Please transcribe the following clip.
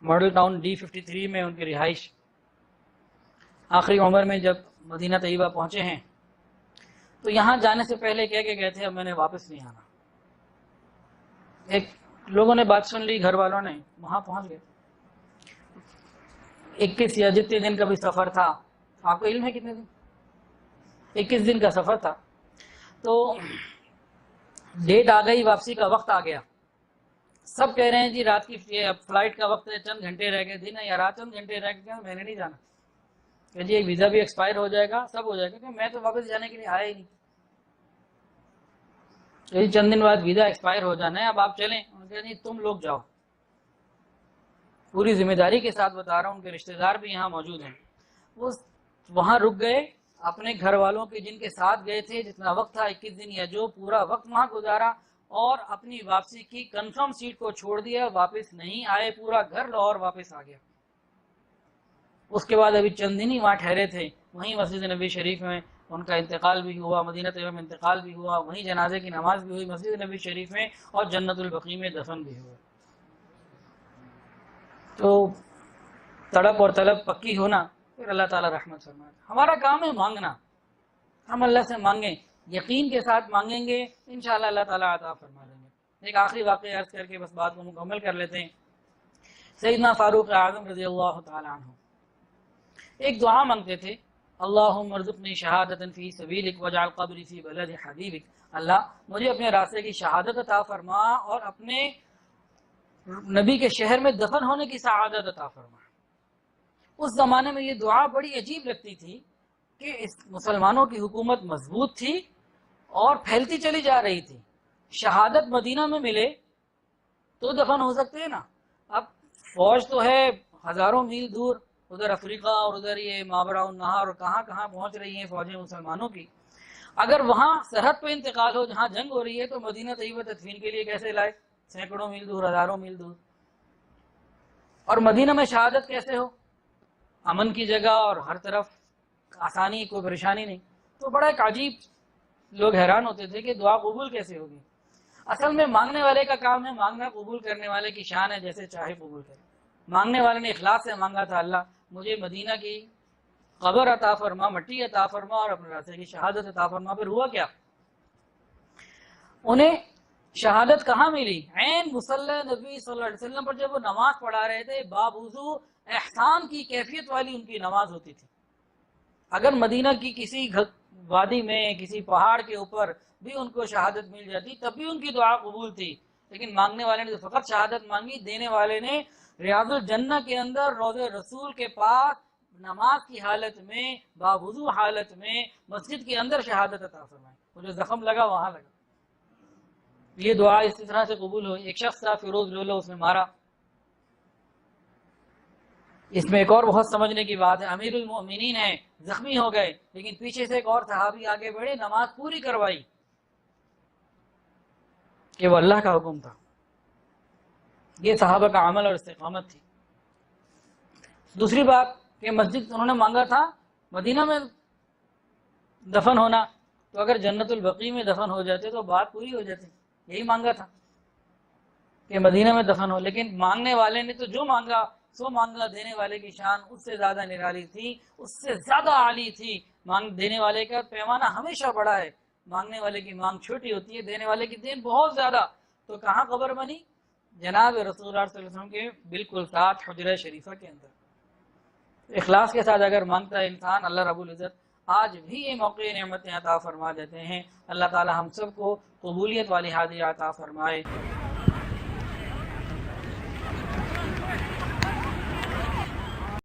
Model town D53 میں ان کی رہائش۔ آخری عمر میں جب مدینہ طیبہ پہنچے ہیں تو یہاں جانے سے پہلے کہہ کے گئے تھے اب میں نے واپس نہیں آنا۔ ایک لوگوں نے بات سن لی، گھر والوں نے، وہاں پہنچ گئے۔ 21 یا جتنے دن کا بھی سفر تھا، آپ کو علم ہے کتنے دن؟ 21 دن کا سفر تھا۔ تو ڈیٹ آ گئی، واپسی کا وقت آ گیا۔ سب کہہ رہے ہیں جی رات کی فلائٹ کا وقت ہے، چند گھنٹے رہ گئے، دن ہے یا رات، چند گھنٹے رہ گئے، میں نے نہیں جانا کہ جی ویزا بھی ایکسپائر ہو جائے گا، سب ہو جائے گا، کہ میں تو واپس جانے کے لیے آیا ہی نہیں۔ کہ چند دن بعد ویزا ایکسپائر ہو جانا ہے، اب آپ چلیں۔ انہوں نے کہا نہیں تم لوگ جاؤ، پوری ذمہ داری کے ساتھ بتا رہا ہوں، ان کے رشتہ دار بھی یہاں موجود ہیں۔ وہ وہاں رک گئے، اپنے گھر والوں کے جن کے ساتھ گئے تھے جتنا وقت تھا 21 دن یا جو، پورا وقت وہاں گزارا اور اپنی واپسی کی کنفرم سیٹ کو چھوڑ دیا، واپس نہیں آئے، پورا گھر لاہور واپس آ گیا۔ اس کے بعد ابھی چند دن ہی وہاں ٹھہرے تھے، وہیں مسجد نبی شریف میں ان کا انتقال بھی ہوا، مدینہ طیبہ میں انتقال بھی ہوا، وہیں جنازے کی نماز بھی ہوئی مسجد نبی شریف میں، اور جنت البقیع میں دفن بھی ہوا۔ تو تڑپ اور طلب پکی ہونا، پھر اللہ تعالیٰ رحمت فرمائے۔ ہمارا کام ہے مانگنا، ہم اللہ سے مانگیں، یقین کے ساتھ مانگیں گے، انشاءاللہ اللہ تعالیٰ عطا فرما دیں گے۔ ایک آخری واقعہ عرض کر کے بس بات کو مکمل کر لیتے ہیں۔ سیدنا فاروق اعظم رضی اللہ تعالیٰ عنہ ایک دعا مانگتے تھے، اللہم ارزقنی شہادتا فی سبیلک واجعل قبری فی بلد حبیبک، اللہ مجھے اپنے راستے کی شہادت عطا فرما اور اپنے نبی کے شہر میں دفن ہونے کی سعادت عطا فرما۔ اس زمانے میں یہ دعا بڑی عجیب لگتی تھی کہ اس مسلمانوں کی حکومت مضبوط تھی اور پھیلتی چلی جا رہی تھی، شہادت مدینہ میں ملے تو دفن ہو سکتے ہیں نا، اب فوج تو ہے ہزاروں میل دور، ادھر افریقہ اور ادھر یہ ماورا النہر اور کہاں کہاں پہنچ رہی ہیں فوجیں مسلمانوں کی، اگر وہاں سرحد پہ انتقال ہو جہاں جنگ ہو رہی ہے تو مدینہ طیبہ تدفین کے لیے کیسے لائے، سینکڑوں میل دور، ہزاروں میل دور، اور مدینہ میں شہادت کیسے ہو، امن کی جگہ اور ہر طرف آسانی، کوئی پریشانی نہیں۔ تو بڑا ایک عجیب، لوگ حیران ہوتے تھے کہ دعا قبول کیسے ہوگی۔ اصل میں مانگنے والے کا کام ہے مانگنا، قبول کرنے والے کی شان ہے جیسے چاہے قبول کرے۔ مانگنے والے نے اخلاص سے مانگا تھا، اللہ مجھے مدینہ کی قبر عطا فرما، مٹی عطا فرما اور اپنے راستے کی شہادت عطا فرما۔ پھر ہوا کیا؟ انہیں شہادت کہاں ملی؟ عین مصلی نبی صلی اللہ علیہ وسلم پر جب وہ نماز پڑھا رہے تھے، بابوضو احسان کی کیفیت والی ان کی نماز ہوتی تھی۔ اگر مدینہ کی کسی وادی میں، کسی پہاڑ کے اوپر بھی ان کو شہادت مل جاتی تب بھی ان کی دعا قبول تھی، لیکن مانگنے والے نے تو فقط شہادت مانگی، دینے والے نے ریاض الجنہ کے اندر روضہ رسول کے پاس نماز کی حالت میں، باوضو حالت میں مسجد کے اندر شہادت عطا فرمائی، وہ جو زخم لگا وہاں لگا۔ یہ دعا اس طرح سے قبول ہوئی۔ ایک شخص تھا فیروز لولو، اس نے مارا۔ اس میں ایک اور بہت سمجھنے کی بات ہے، امیر المؤمنین ہے، زخمی ہو گئے، لیکن پیچھے سے ایک اور صحابی آگے بڑھے، نماز پوری کروائی، کہ وہ اللہ کا حکم تھا۔ یہ صحابہ کا عمل اور استقامت تھی۔ دوسری بات کہ مسجد انہوں نے مانگا تھا مدینہ میں دفن ہونا، تو اگر جنت البقیع میں دفن ہو جاتے تو بات پوری ہو جاتی، یہی مانگا تھا کہ مدینہ میں دفن ہو، لیکن مانگنے والے نے تو جو مانگا سو مانگا، دینے والے کی شان اس سے زیادہ نرالی تھی، اس سے زیادہ عالی تھی۔ دینے والے کا پیمانہ ہمیشہ بڑا ہے، مانگنے والے کی مانگ چھوٹی ہوتی ہے، دینے والے کی دین بہت زیادہ۔ تو کہاں قبر بنی؟ جناب رسول اللہ صلی اللہ علیہ وسلم کے بالکل ساتھ حجرہ شریفہ کے اندر۔ اخلاص کے ساتھ اگر مانگتا ہے انسان، اللہ رب العزت آج بھی یہ موقع نعمتیں عطا فرما دیتے ہیں۔ اللہ تعالی ہم سب کو قبولیت والی حاضری عطا فرمائے۔